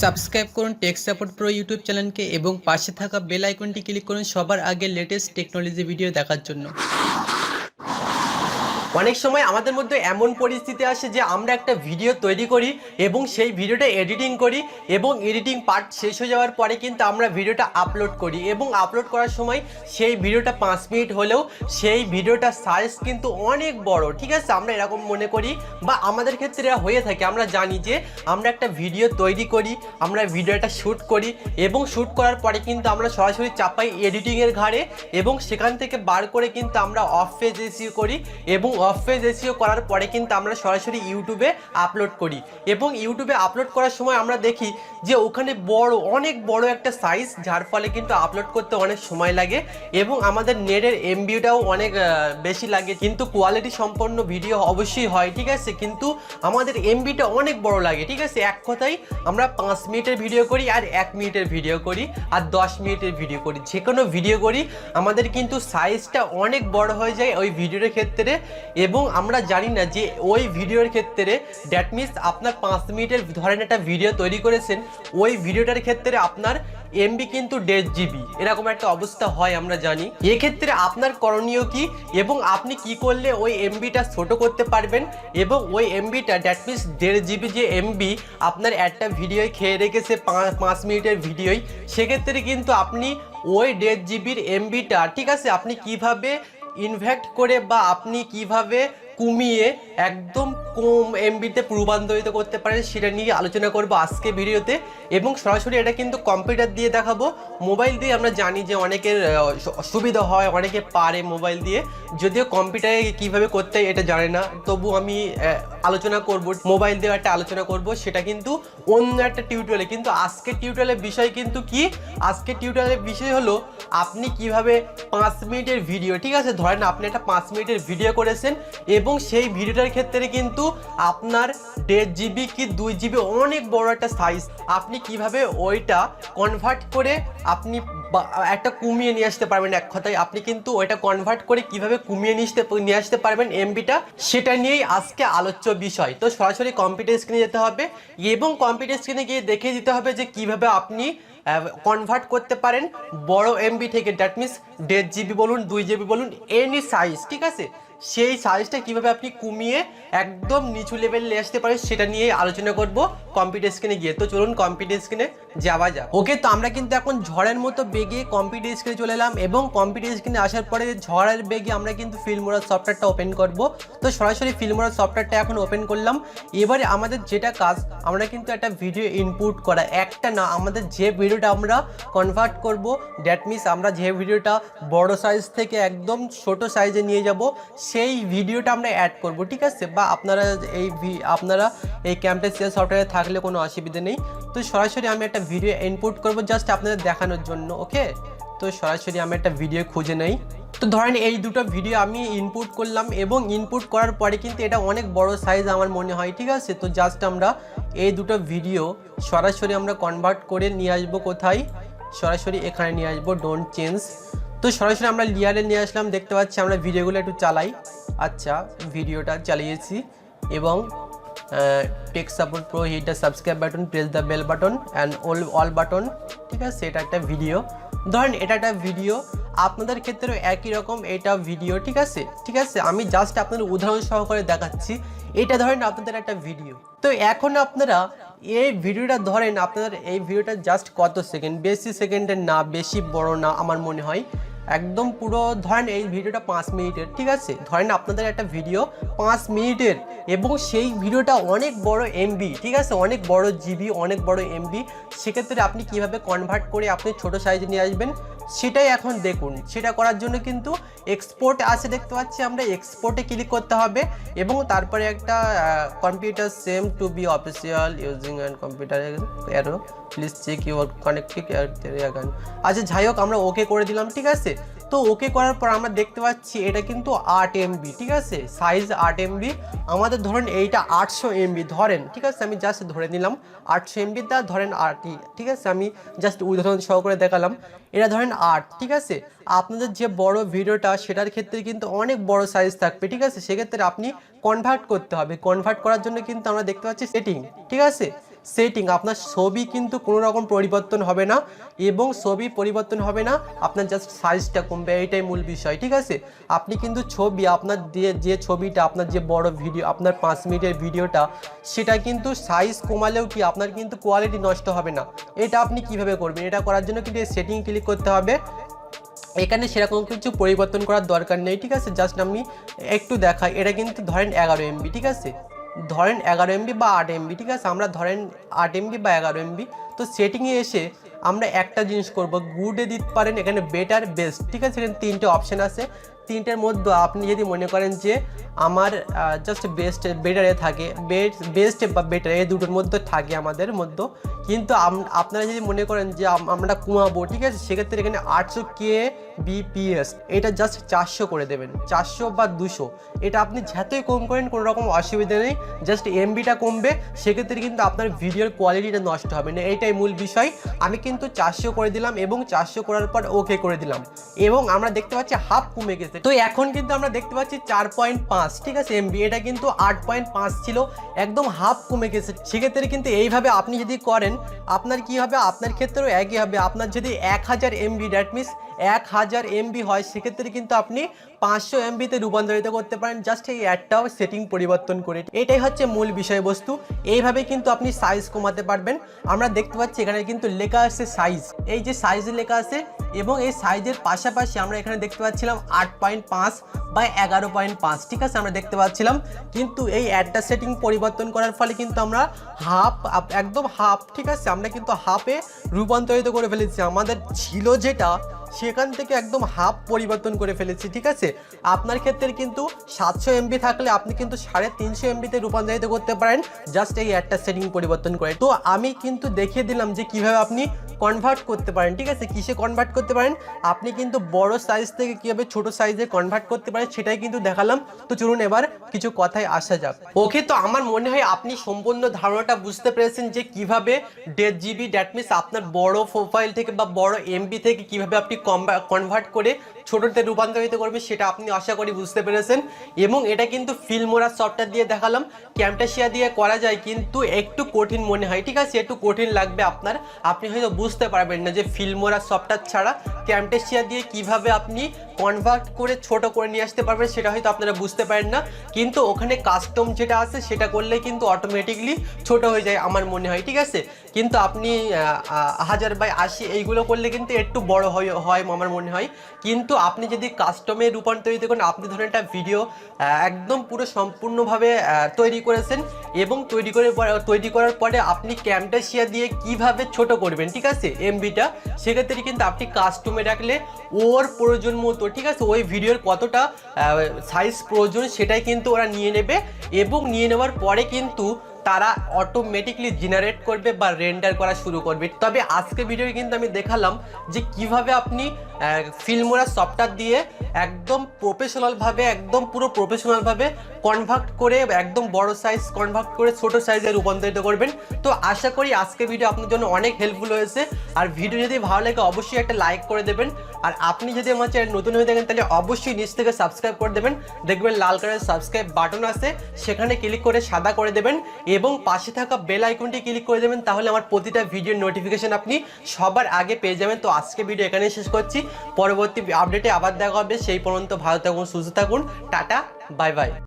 Subscribe করুন take support pro YouTube চ্যানেলকে এবং পাশে থাকা বেল আইকনটি ক্লিক করুন সবার আগে লেটেস্ট টেকনোলজি ভিডিও দেখার জন্য। অনেক সময় আমাদের মধ্যে এমন পরিস্থিতি আসে যে আমরা একটা ভিডিও তৈরি করি এবং সেই ভিডিওটা এডিটিং করি এবং এডিটিং পার্ট শেষ হয়ে যাওয়ার পরে কিন্তু আমরা ভিডিওটা আপলোড করি এবং আপলোড করার সময় সেই ভিডিওটা 5 মিনিট হলেও সেই ভিডিওটার সাইজ কিন্তু অনেক বড়, ঠিক আছে। আমরা এরকম মনে করি বা আমাদের ক্ষেত্রে হয়ে থাকে। আমরা জানি যে আমরা একটা ভিডিও তৈরি করি, আমরা ভিডিওটা শ্যুট করি এবং শ্যুট করার পরে কিন্তু আমরা সরাসরি চাপাই এডিটিংয়ের ঘাড়ে এবং সেখান থেকে বার করে কিন্তু আমরা অফ পেজ এসইও করি এবং অফ পেজ এসইও করার পরে কিন্তু আমরা সরাসরি ইউটিউবে আপলোড করি এবং ইউটিউবে আপলোড করার সময় আমরা দেখি যে ওখানে অনেক বড় একটা সাইজ, যার ফলে কিন্তু আপলোড করতে অনেক সময় লাগে এবং আমাদের নেটের এমবিটাও অনেক বেশি লাগে, কিন্তু কোয়ালিটি সম্পন্ন ভিডিও অবশ্যই হয়, ঠিক আছে। কিন্তু আমাদের এমবিটা অনেক বড় লাগে, ঠিক আছে। এক কথায় আমরা 5 মিনিটের ভিডিও করি আর 1 মিনিটের ভিডিও করি আর 10 মিনিটের ভিডিও করি, যে কোনো ভিডিও করি আমাদের কিন্তু সাইজটা অনেক বড় হয়ে যায় ওই ভিডিওর ক্ষেত্রে এবং আমরা জানি না যে ওই ভিডিওর ক্ষেত্রে দ্যাট মিনস আপনার 5 মিনিটের ধরেন একটা ভিডিও তৈরি করেছেন, ওই ভিডিওটার ক্ষেত্রে আপনার এমবি কিন্তু 1.5 জিবি, এরকম একটা অবস্থা হয় আমরা জানি। এক্ষেত্রে আপনার করণীয় কি এবং আপনি কি করলে ওই এমবিটা ছোট করতে পারবেন এবং ওই এমবিটা দ্যাট মিনস 1.5 জিবি যে এমবি আপনার একটা ভিডিওয় খেয়ে রেখেছে 5 মিনিটের ভিডিওয়, সেক্ষেত্রে কিন্তু আপনি ওই 1.5 জিবির এমবিটা, ঠিক আছে, আপনি কিভাবে ইনভেক্ট করে বা আপনি কিভাবে কমিয়ে একদম কম এমবিতে রূপান্তরিত করতে পারেন সেটা নিয়ে আলোচনা করব আজকে ভিডিওতে এবং সরাসরি এটা কিন্তু কম্পিউটার দিয়ে দেখাবো। মোবাইল দিয়ে আমরা জানি যে অনেকের সুবিধা হয়, অনেকে পারে মোবাইল দিয়ে, যদিও কম্পিউটারে কিভাবে করতে এটা জানে না, তবু আমি আলোচনা করব মোবাইল দিয়ে একটা আলোচনা করব, সেটা কিন্তু অন্য একটা টিউটোরিয়ালে। কিন্তু আজকের টিউটোরিয়ালের বিষয় কিন্তু কি, আজকের টিউটোরিয়ালের বিষয় হলো আপনি কিভাবে 5 মিনিটের ভিডিও, ঠিক আছে, ধরেন আপনি একটা 5 মিনিটের ভিডিও করেছেন এবং সেই ভিডিওটার ক্ষেত্রে কিন্তু আপনার 1.5 জিবি কি 2 জিবি অনেক বড় একটা সাইজ, আপনি কিভাবে ওইটা কনভার্ট করে আপনি একটা কমিয়ে নিয়ে আসতে পারবেন। এক কথায় আপনি কিন্তু ওইটা কনভার্ট করে কিভাবে কমিয়ে নিয়ে আসতে পারবেন এমবিটা, সেটা নিয়েই আজকে আলোচ্য বিষয়। তো সরাসরি কম্পিউটার স্ক্রিনে যেতে হবে এবং কম্পিউটার স্ক্রিনে গিয়ে দেখিয়ে দিতে হবে যে কিভাবে আপনি কনভার্ট করতে পারেন বড় এমবি থেকে, দ্যাট মিনস 1.5 জিবি বলুন 2 জিবি বলুন এনি সাইজ, ঠিক আছে, সেই সাইজটা কিভাবে আপনি কমিয়ে একদম নিচু লেভেলে নিয়ে আসতে পারেন সেটা নিয়ে আলোচনা করব কম্পিউটার স্ক্রিনে গিয়ে। তো চলুন কম্পিউটার স্ক্রিনে যাওয়া যাক। ওকে, তো আমরা কিন্তু এখন ঝড়ের মতো বেগে কম্পিউটার স্ক্রিনে চলে এলাম এবং কম্পিউটার স্ক্রিনে আসার পরে ঝড়ের বেগে আমরা কিন্তু ফিল্মোরা সফটওয়্যারটা ওপেন করব। তো সরাসরি ফিল্মোরা সফটওয়্যারটা এখন ওপেন করলাম। এবারে আমাদের যেটা কাজ, আমরা কিন্তু একটা ভিডিও ইনপুট করা, একটা না, আমাদের যে ভিডিওটা আমরা কনভার্ট করব, দ্যাট মিনস আমরা যে ভিডিওটা বড় সাইজ থেকে একদম ছোট সাইজে নিয়ে যাব সেই ভিডিওটা আমরা অ্যাড করব, ঠিক আছে। বা আপনারা এই ক্যামটেসিয়া সফটওয়্যারে থাকলে কোনো অসুবিধা নেই। তো সরাসরি আমি একটা ভিডিও ইনপুট করব জাস্ট আপনাদের দেখানোর জন্য। ওকে, তো সরাসরি আমি একটা ভিডিও খুঁজে নেই। তো ধরেন এই দুটো ভিডিও আমি ইনপুট করলাম এবং ইনপুট করার পরে কিন্তু এটা অনেক বড় সাইজ আমার মনে হয়, ঠিক আছে। তো জাস্ট আমরা এই দুটো ভিডিও সরাসরি আমরা কনভার্ট করে নিয়ে আসবো কোথায়, সরাসরি এখানে নিয়ে আসবো, ডোন্ট চেঞ্জ। তো সরাসরি আমরা লেয়ারে নিয়ে আসলাম, দেখতে পাচ্ছি। আমরা ভিডিওগুলো একটু চালাই। আচ্ছা, ভিডিওটা চালিয়েছি এবং tech support pro, hit the subscribe button, press the bell button and all button, ঠিক আছে। এটা একটা ভিডিও, ধরেন এটা একটা ভিডিও, আপনাদের ক্ষেত্রেও একই রকম এটা ভিডিও, ঠিক আছে। ঠিক আছে, আমি জাস্ট আপনাদের উদাহরণ সহকারে দেখাচ্ছি। এটা ধরেন আপনাদের একটা ভিডিও। তো এখন আপনারা এই ভিডিওটা ধরেন, আপনাদের এই ভিডিওটা জাস্ট কত সেকেন্ড, বেশি সেকেন্ডের না, বেশি বড় না, আমার মনে হয় একদম পুরো, ধরেন এই ভিডিওটা 5 মিনিটের, ঠিক আছে। ধরেন আপনাদের একটা ভিডিও 5 মিনিটের এবং সেই ভিডিওটা অনেক বড় এমবি, ঠিক আছে, অনেক বড় জিবি, অনেক বড় এমবি। সেক্ষেত্রে আপনি কিভাবে কনভার্ট করে আপনি ছোট সাইজে নিয়ে আসবেন সেটাই এখন দেখুন। সেটা করার জন্য কিন্তু এক্সপোর্ট আছে, দেখতে পাচ্ছি। আমরা এক্সপোর্টে ক্লিক করতে হবে এবং তারপরে একটা computer same to be official using and computer arrow please check your connecting. আচ্ছা, যাই হোক, আমরা ওকে করে দিলাম, ঠিক আছে। তো ওকে করার পর আমরা দেখতে পাচ্ছি এটা কিন্তু 8 এমবি, ঠিক আছে, সাইজ 8 এমবি। আমাদের ধরেন এইটা 800 এমবি ধরেন, ঠিক আছে, আমি জাস্ট ধরে নিলাম 800 এমবি, তা ধরেন 8, ঠিক আছে, আমি জাস্ট উদাহরণ সহকারে দেখালাম। এটা ধরেন 8, ঠিক আছে। আপনাদের যে বড় ভিডিওটা সেটার ক্ষেত্রে কিন্তু অনেক বড় সাইজ থাকবে, ঠিক আছে। সেক্ষেত্রে আপনি কনভার্ট করতে হবে। কনভার্ট করার জন্য কিন্তু আমরা দেখতে পাচ্ছি সেটিং, ঠিক আছে। সেটিং, আপনার ছবি কিন্তু কোনো রকম পরিবর্তন হবে না এবং ছবি পরিবর্তন হবে না, আপনার জাস্ট সাইজটা কমবে, এইটাই মূল বিষয়। ঠিক আছে, আপনি কিন্তু ছবি আপনার যে ছবিটা আপনার যে বড় ভিডিও আপনার 5 মিনিটের ভিডিওটা, সেটা কিন্তু সাইজ কমালেও কি আপনার কিন্তু কোয়ালিটি নষ্ট হবে না। এটা আপনি কিভাবে করবেন, এটা করার জন্য কিন্তু সেটিং ক্লিক করতে হবে। এখানে সেরকম কিছু পরিবর্তন করার দরকার নেই। ঠিক আছে, জাস্ট আমি একটু দেখাই। এটা কিন্তু ধরেন 11 MB, ঠিক আছে, ধরেন 11 MB বা 8 MB, ঠিক আছে, আমরা ধরেন 8 MB বা 11 MB। তো সেটিংয়ে এসে আমরা একটা জিনিস করব, গুডে দিতে পারেন, এখানে বেটার বেস্ট, ঠিক আছে, এখানে 3টে অপশান আছে। 3টের মধ্যে আপনি যদি মনে করেন যে আমার জাস্ট বেটারে থাকে, বেস্ট বা বেটার এই দুটোর মধ্যে থাকে আমাদের মধ্যে, কিন্তু আপনারা যদি মনে করেন যে আমরা কমাবো, ঠিক আছে, সেক্ষেত্রে এখানে 800 kbps এটা জাস্ট 400 করে দেবেন, 400 বা 200, এটা আপনি যতই কম করেন কোনো রকম অসুবিধা নেই, জাস্ট এমবিটা কমবে, সেক্ষেত্রে কিন্তু আপনার ভিডিওর কোয়ালিটিটা নষ্ট হবে না, এইটাই মূল বিষয়। আমি কিন্তু 400 করে দিলাম এবং 400 করার পর ওকে করে দিলাম এবং আমরা দেখতে পাচ্ছি হাফ কমে গেছে। তো এখন কিন্তু আমরা দেখতে পাচ্ছি 4.5, ঠিক আছে, এমবি, এটা কিন্তু 8.5 ছিল, একদম হাফ কমে গেছে। সেক্ষেত্রে কিন্তু এইভাবে আপনি যদি করেন আপনার কি হবে, আপনার ক্ষেত্রেও একই হবে। আপনার যদি 1000 MB, দ্যাট মিনস 1000 MB হয়, সেক্ষেত্রে কিন্তু আপনি 500 MBতে রূপান্তরিত করতে পারেন, জাস্ট এই একটাও সেটিং পরিবর্তন করে। এটাই হচ্ছে মূল বিষয়বস্তু। এইভাবে কিন্তু আপনি সাইজ কমাতে পারবেন। আমরা দেখতে পাচ্ছি এখানে কিন্তু লেখা আছে সাইজ, এই যে সাইজ লেখা আছে, এবং এই সাইজের পাশাপাশি আমরা এখানে দেখতে পাচ্ছিলাম 8.5 বা 11.5, ঠিক আছে, আমরা দেখতে পাচ্ছিলাম। কিন্তু এই একটা সেটিং পরিবর্তন করার ফলে কিন্তু আমরা একদম হাফ, ঠিক আছে, আমরা কিন্তু হাফে রূপান্তরিত করে ফেলেছি। আমাদের ছিল যেটা, সেখান থেকে একদম হাফ পরিবর্তন করে ফেলেছি। ঠিক আছে, আপনার ক্ষেত্রে কিন্তু 700 MB থাকলে আপনি কিন্তু 350 MBতে রূপান্তরিত করতে পারেন, জাস্ট এই একটা সেটিং পরিবর্তন করে। তো আমি কিন্তু দেখিয়ে দিলাম যে কিভাবে আপনি কনভার্ট করতে পারেন। ঠিক আছে, কিসে কনভার্ট করতে পারেন, আপনি কিন্তু বড় সাইজ থেকে কীভাবে ছোট সাইজে কনভার্ট করতে পারেন সেটাই কিন্তু দেখালাম। তো চলুন এবার কিছু কথায় আসা যাক। ওকে, তো আমার মনে হয় আপনি সম্পূর্ণ ধারণাটা বুঝতে পেরেছেন যে কিভাবে 1.5 GB, দ্যাট মিনস আপনার বড় প্রোফাইল থেকে বা বড় এমবি থেকে কিভাবে আপনি কনভার্ট করে ছোটতে রূপান্তরিত করবে, সেটা আপনি আশা করি বুঝতে পেরেছেন। এবং এটা কিন্তু ফিল্মোরা সফটওয়্যার দিয়ে দেখালাম, ক্যামটাসিয়া দিয়ে করা যায়, কিন্তু একটু কঠিন মনে হয়। ঠিক আছে, একটু কঠিন লাগবে আপনার, আপনি হয়তো বুঝতে পারবেন না যে ফিল্মোরা সফটওয়্যার ছাড়া ক্যামটাসিয়া দিয়ে কিভাবে আপনি কনভার্ট করে ছোট করে নিয়ে আসতে পারবেন, সেটা হয়তো আপনারা বুঝতে পারেন না। কিন্তু ওখানে কাস্টম যেটা আছে সেটা করলে কিন্তু অটোমেটিকলি ছোট হয়ে যায় আমার মনে হয়। ঠিক আছে, কিন্তু আপনি 1000/80 এইগুলো করলে কিন্তু একটু বড় হয় আমার মনে হয়। কিন্তু আপনি যদি কাস্টমে রূপান্তরিত করেন, আপনি ধরেন একটা ভিডিও একদম পুরো সম্পূর্ণভাবে তৈরি করেছেন এবং তৈরি করার পরে আপনি ক্যামটাসিয়া দিয়ে কিভাবে ছোট করবেন, ঠিক আছে, এমবিটা, সেক্ষেত্রে কিন্তু আপনি কাস্টমে রাখলে ওর প্রয়োজন মতো, ঠিক আছে, ওই ভিডিওর কতটা সাইজ প্রয়োজন সেটাই কিন্তু ওরা নিয়ে নেবে এবং নিয়ে নেওয়ার পরে কিন্তু তারা অটোমেটিকলি জেনারেট করবে বা রেন্ডার করা শুরু করবে। তবে আজকে ভিডিও কিন্তু আমি দেখালাম যে কিভাবে আপনি ফিল্মোরা সফটওয়্যার দিয়ে একদম পুরো প্রফেশনালভাবে কনভার্ট করে একদম বড় সাইজ কনভার্ট করে ছোট সাইজে রূপান্তরিত করবেন। তো আশা করি আজকে ভিডিও আপনার জন্য অনেক হেল্পফুল হয়েছে। আর ভিডিও যদি ভালো লাগে অবশ্যই একটা লাইক করে দেবেন। আর আপনি যদি আমার চ্যানেল নতুন হয়ে থাকেন তাহলে অবশ্যই নিচ থেকে সাবস্ক্রাইব করে দেবেন। দেখবেন লাল কালারের সাবস্ক্রাইব বাটন আছে, সেখানে ক্লিক করে সাদা করে দেবেন এবং পাশে থাকা বেল আইকনটি ক্লিক করে দেবেন, তাহলে আমার প্রতিটা ভিডিওর নোটিফিকেশন আপনি সবার আগে পেয়ে যাবেন। তো আজকে ভিডিও এখানেই শেষ করছি, পরবর্তী আপডেটে আবার দেখা হবে। সেই পর্যন্ত ভালো থাকুন, সুস্থ থাকুন, টাটা, বাই বাই।